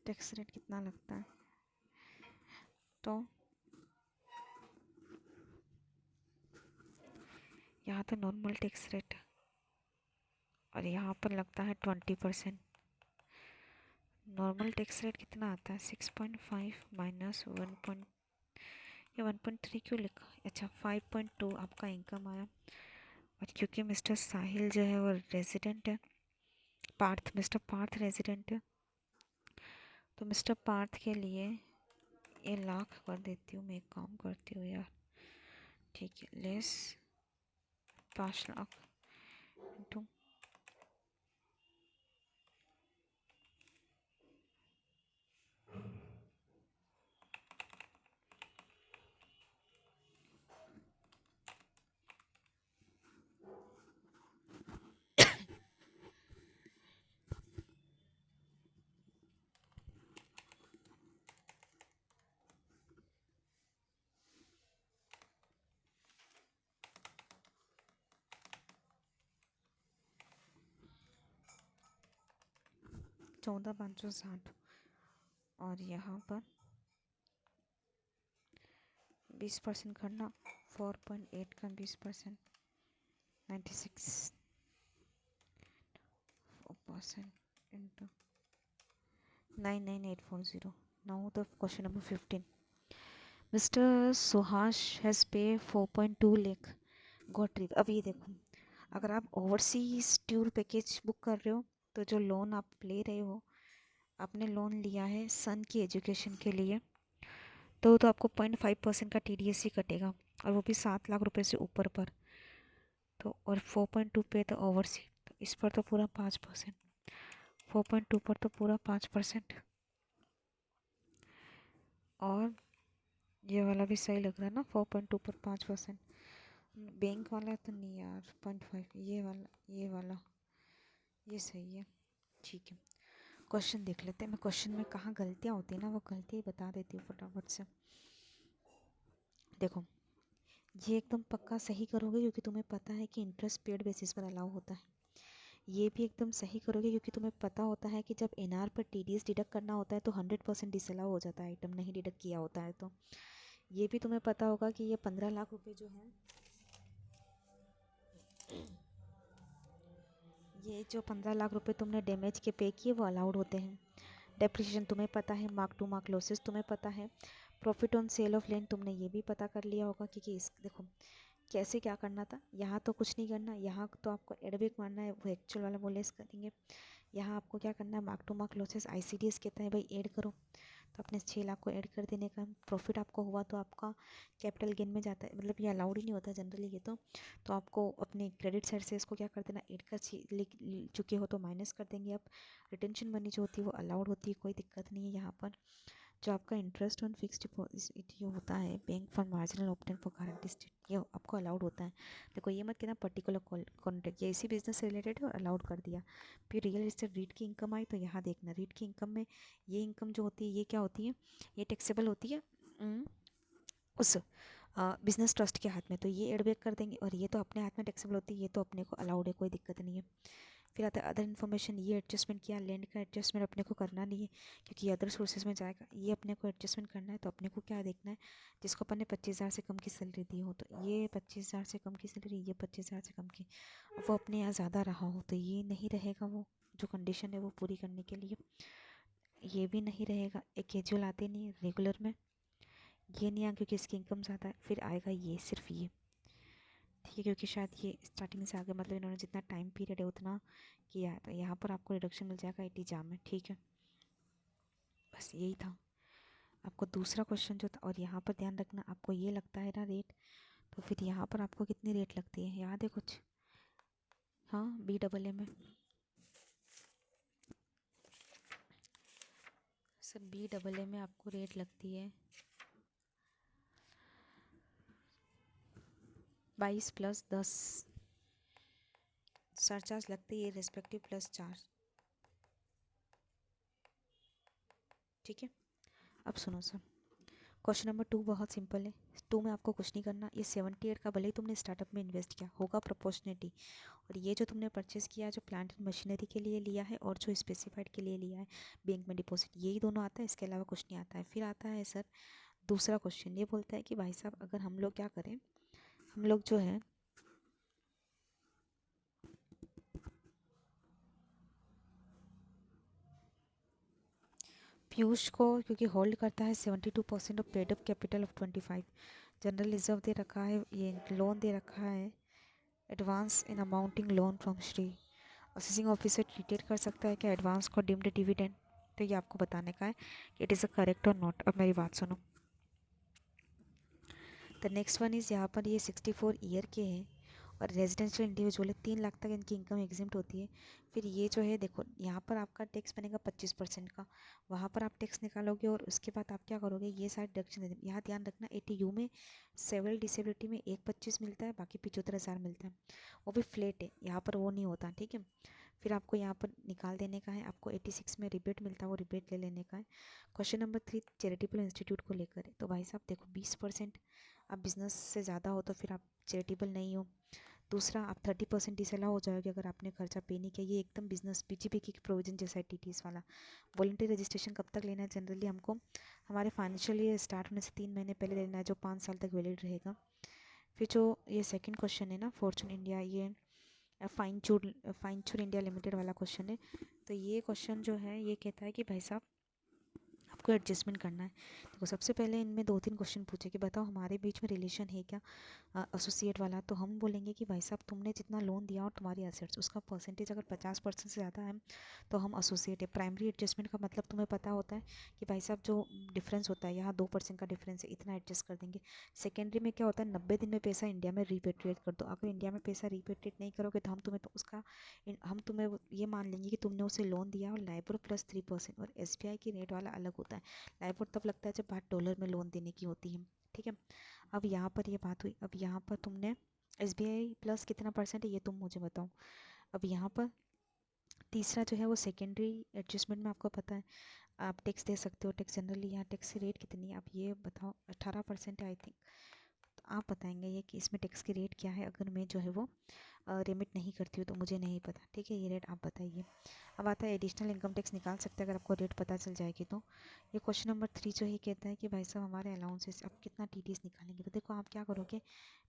टैक्स रेट कितना लगता है? तो यहाँ तो नॉर्मल टैक्स रेट और यहाँ पर लगता है 20%। नॉर्मल टैक्स रेट कितना आता है? 6.5 माइनस 1. ये 1.3 क्यों लिखा? अच्छा 5.2 आपका इनकम आया। और क्योंकि मिस्टर साहिल जो है वो रेजिडेंट है, मिस्टर पार्थ रेजिडेंट है, तो मिस्टर पार्थ के लिए ये लाख कर देती हूँ मैं, एक काम करती हूँ यार, ठीक है, लेस 5 लाख इंटू 14,560 और यहाँ पर 20% करना, 4.8 का 20%, 96, 4% into 99840। Now the question number 15, mister Suhas has पे 4.2 लाख गॉट ट्रिप। अब ये देखो, अगर आप ओवरसीज टूर पैकेज बुक कर रहे हो तो जो लोन आप ले रहे हो, आपने लोन लिया है सन की एजुकेशन के लिए, तो आपको 0.5% का TDS ही कटेगा और वो भी 7 लाख रुपए से ऊपर पर। तो और 4.2 पे तो ओवरसी, तो इस पर तो पूरा 5%, 4.2 पर तो पूरा 5%। और ये वाला भी सही लग रहा है ना, 4.2 पर 5%। बैंक वाला तो नहीं यार, 0.5, ये वाला ये सही है। ठीक है, क्वेश्चन देख लेते हैं। मैं क्वेश्चन में कहाँ गलतियाँ होती है ना, वो गलती बता देती हूँ फटाफट से। देखो, ये एकदम पक्का सही करोगे क्योंकि तुम्हें पता है कि इंटरेस्ट पेड बेसिस पर अलाउ होता है। ये भी एकदम सही करोगे क्योंकि तुम्हें पता होता है कि जब एनआर पर टीडीएस डिडक्ट करना होता है तो 100% डिसअलाउ हो जाता है, आइटम नहीं डिडक्ट किया होता है तो। ये भी तुम्हें पता होगा कि ये 15 लाख रुपए जो है, ये जो 15 लाख रुपए तुमने डैमेज के पे किए वो अलाउड होते हैं। डेप्रिसिएशन तुम्हें पता है, मार्क टू मार्क लॉसेस तुम्हें पता है, profit on sale of land तुमने ये भी पता कर लिया होगा। क्योंकि इस देखो कैसे क्या करना था, यहाँ तो कुछ नहीं करना, यहाँ तो आपको एडबैक मारना है, वो एक्चुअल वाला वो लेस करेंगे। यहाँ आपको क्या करना है, mark to mark losses ICDS कहता है भाई ऐड करो, तो अपने 6 लाख को ऐड कर देने का। प्रॉफिट आपको हुआ तो आपका कैपिटल गेन में जाता है, मतलब ये अलाउड ही नहीं होता जनरली ये तो आपको अपने क्रेडिट साइड से इसको क्या कर देना, ऐड कर चुके हो तो माइनस कर देंगे। अब रिटेंशन मनी जो होती है वो अलाउड होती है, कोई दिक्कत नहीं है यहाँ पर। जो आपका इंटरेस्ट ऑन फिक्स्ड डिपॉजिट ये होता है, bank fund marginal obtain for guarantee state, ये आपको अलाउड होता है। देखो ये मत कहना पर्टिकुलर कॉन्ट्रैक्ट, ये इसी बिजनेस से रिलेटेड है और अलाउड कर दिया। फिर रियल एस्टेट रीट की इनकम आई तो यहाँ देखना, रीट की इनकम में ये इनकम जो होती है ये क्या होती है, ये टैक्सेबल होती है उस बिजनेस ट्रस्ट के हाथ में, तो ये एड बैक कर देंगे। और ये तो अपने हाथ में टैक्सेबल होती है, ये तो अपने को अलाउड है, कोई दिक्कत नहीं है। फिर आता है अदर इन्फॉर्मेशन, ये एडजस्टमेंट किया, लैंड का एडजस्टमेंट अपने को करना नहीं है क्योंकि ये अदर सोर्सेज में जाएगा, ये अपने को एडजस्टमेंट करना है। तो अपने को क्या देखना है, जिसको अपन ने 25,000 से कम की सैलरी दी हो तो ये 25,000 से कम की सैलरी, ये 25,000 से कम की, वो अपने यहाँ ज़्यादा रहा हो तो ये नहीं रहेगा, वो जो कंडीशन है वो पूरी करने के लिए ये भी नहीं रहेगा। एक कैजुअल आते नहीं है रेगुलर में, ये नहीं आएगा क्योंकि इसकी इनकम ज़्यादा है। फिर आएगा ये सिर्फ ये, ठीक है, क्योंकि शायद ये स्टार्टिंग से आगे मतलब इन्होंने जितना टाइम पीरियड है उतना किया है, तो यहाँ पर आपको रिडक्शन मिल जाएगा 80 जाम में, ठीक है। बस यही था। आपको दूसरा क्वेश्चन जो था, और यहाँ पर ध्यान रखना, आपको ये लगता है ना रेट, तो फिर यहाँ पर आपको कितनी रेट लगती है याद है कुछ? हाँ, BAA में सर, BAA में आपको रेट लगती है 22+10 सरचार्ज लगती है, रिस्पेक्टिव प्लस चार्ज, ठीक है। अब सुनो सर, क्वेश्चन नंबर 2 बहुत सिंपल है। 2 में आपको कुछ नहीं करना, ये 78 का भले ही तुमने स्टार्टअप में इन्वेस्ट किया होगा प्रोपोर्शनेटी, और ये जो तुमने परचेस किया जो प्लांट एंड मशीनरी के लिए लिया है और जो स्पेसिफाइड के लिए लिया है बैंक में डिपॉजिट, यही दोनों आता है, इसके अलावा कुछ नहीं आता है। फिर आता है सर दूसरा क्वेश्चन, ये बोलता है कि भाई साहब अगर हम लोग क्या करें, हम लोग जो है पीयूष को क्योंकि होल्ड करता है 72% of paid up capital of 25, general reserve दे रखा है, ये लोन दे रखा है, advance in amounting loan from Shri, assessing officer treated कर सकता है क्या एडवांस को डिम्ड डिविडेंड, तो ये आपको बताने का है कि इट इज़ अ करेक्ट और नॉट। अब मेरी बात सुनो, द नेक्स्ट वन इज़, यहाँ पर ये 64 ईयर के हैं और रेजिडेंशियल इंडिविजुअल है, 3 लाख तक इनकी इनकम एग्जिम्ट होती है। फिर ये जो है देखो, यहाँ पर आपका टैक्स बनेगा 25% का, वहाँ पर आप टैक्स निकालोगे और उसके बाद आप क्या करोगे, ये सारे डिडक्शन दे देंगे। यहाँ ध्यान रखना 80U में सेवरल डिसेबिलिटी में 125 मिलता है, बाकी 75,000 मिलता है, वो भी फ्लैट है, यहाँ पर वो नहीं होता, ठीक है। फिर आपको यहाँ पर निकाल देने का है, आपको 86 में रिबेट मिलता है, वो रिबेट ले लेने का है। क्वेश्चन नंबर 3 चैरिटेबल इंस्टीट्यूट को लेकर है, तो भाई साहब देखो 20% आप बिजनेस से ज़्यादा हो तो फिर आप चैरिटेबल नहीं हो। दूसरा, आप 30% डिसअलाउ हो जाओगे अगर आपने खर्चा पे नहीं किया, ये एकदम बिजनेस पीजीपी की प्रोविजन जैसा है टीटीएस वाला। वॉलंटरी रजिस्ट्रेशन कब तक लेना है, जनरली हमको हमारे फाइनेंशियल ईयर स्टार्ट होने से 3 महीने पहले लेना है, जो 5 साल तक वैलिड रहेगा। फिर जो ये सेकंड क्वेश्चन है ना, फॉर्चून इंडिया, ये फाइनचूर इंडिया लिमिटेड वाला क्वेश्चन है, तो ये क्वेश्चन जो है ये कहता है कि भाई साहब आपको एडजस्टमेंट करना है। देखो सबसे पहले इनमें 2-3 क्वेश्चन पूछे कि बताओ हमारे बीच में रिलेशन है क्या एसोसिएट वाला, तो हम बोलेंगे कि भाई साहब तुमने जितना लोन दिया और तुम्हारी एसेट्स उसका परसेंटेज अगर 50% से ज़्यादा है तो हम एसोसिएट है। प्राइमरी एडजस्टमेंट का मतलब तुम्हें पता होता है कि भाई साहब जो डिफरेंस होता है, यहाँ 2% का डिफरेंस है, इतना एडजस्ट कर देंगे। सेकेंडरी में क्या होता है, 90 दिन में पैसा इंडिया में रिपेट्रिएट कर दो, अगर इंडिया में पैसा रिपेट्रिएट नहीं करोगे तो हम तुम्हें तो उसका हम तुम्हें ये मान लेंगे कि तुमने उसे लोन दिया और लाइबर प्लस 3%, और SBI की रेट वाला अलग होता है, लाइबर तब लगता है जब बात डॉलर में लोन देने की होती है, ठीक है। अब यहाँ पर ये बात हुई, अब यहाँ पर तुमने SBI प्लस कितना परसेंट है ये तुम मुझे बताओ। अब यहाँ पर तीसरा जो है वो सेकेंडरी एडजस्टमेंट में आपको पता है आप टैक्स दे सकते हो। टैक्स जनरली यहाँ टैक्स रेट कितनी है आप ये बताओ, 18% है आई थिंक। तो आप बताएंगे ये कि इसमें टैक्स की रेट क्या है। अगर मैं जो है वो रेमिट नहीं करती हूँ तो मुझे नहीं पता, ठीक है, ये रेट आप बताइए। अब आता है एडिशनल इनकम टैक्स निकाल सकते हैं अगर आपको रेट पता चल जाएगी तो। ये क्वेश्चन नंबर 3 जो है कहता है कि भाई साहब हमारे अलाउंसेस आप कितना टीडीएस निकालेंगे। तो देखो आप क्या करोगे,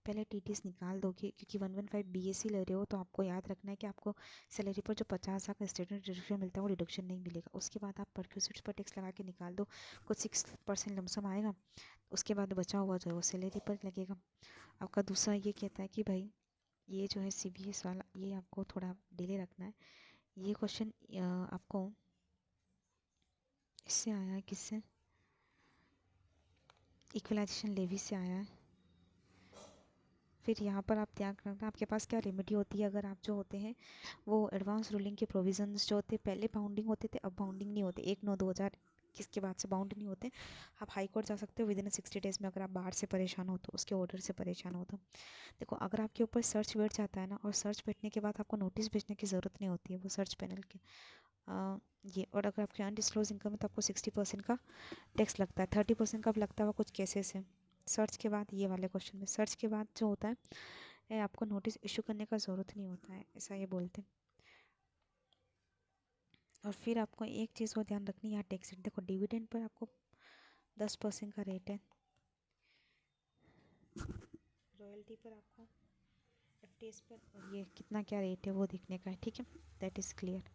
पहले टीडीएस निकाल दोगे, क्योंकि 115 बीएससी ले रहे हो तो आपको याद रखना है कि आपको सैलरी पर जो 50,000 का स्टेटमेंट डिडक्शन मिलता है वो डिडक्शन नहीं मिलेगा। उसके बाद आप परक्यूसिट्स पर टैक्स लगा के निकाल दो, कुछ 6% लमसम आएगा। उसके बाद बचा हुआ जो है वो सैलरी पर लगेगा। आपका दूसरा ये कहता है कि भाई ये जो है सीबीएस वाला ये आपको थोड़ा डिले रखना है। ये क्वेश्चन आपको इससे आया है, किससे, इक्वलाइजेशन लेवी से आया है। फिर यहाँ पर आप ध्यान रखना आपके पास क्या रेमेडी होती है अगर आप जो होते हैं वो एडवांस रूलिंग के प्रोविजंस जो होते पहले बाउंडिंग होते थे अब बाउंडिंग नहीं होते। 1/9/2021 के बाद से बाउंड नहीं होते। आप हाई कोर्ट जा सकते हो विदिन 60 डेज़ में अगर आप बाहर से परेशान हो तो, उसके ऑर्डर से परेशान हो तो। देखो अगर आपके ऊपर सर्च बैठ जाता है ना, और सर्च बैठने के बाद आपको नोटिस भेजने की ज़रूरत नहीं होती है वो सर्च पैनल के ये। और अगर आपके अनडिस्क्लोज इनकम है तो आपको 60% का टैक्स लगता है। 30% का भी लगता हुआ कुछ केसेस है। सर्च के बाद ये वाले क्वेश्चन में सर्च के बाद जो होता है आपको नोटिस इशू करने का ज़रूरत नहीं होता है, ऐसा ये बोलते हैं। और फिर आपको एक चीज़ को ध्यान रखनी है यहाँ टैक्स रेट। देखो डिविडेंड पर आपको 10% का रेट है, रॉयल्टी पर आपको एफटीएस पर, और ये कितना क्या रेट है वो देखने का है, ठीक है। That is clear.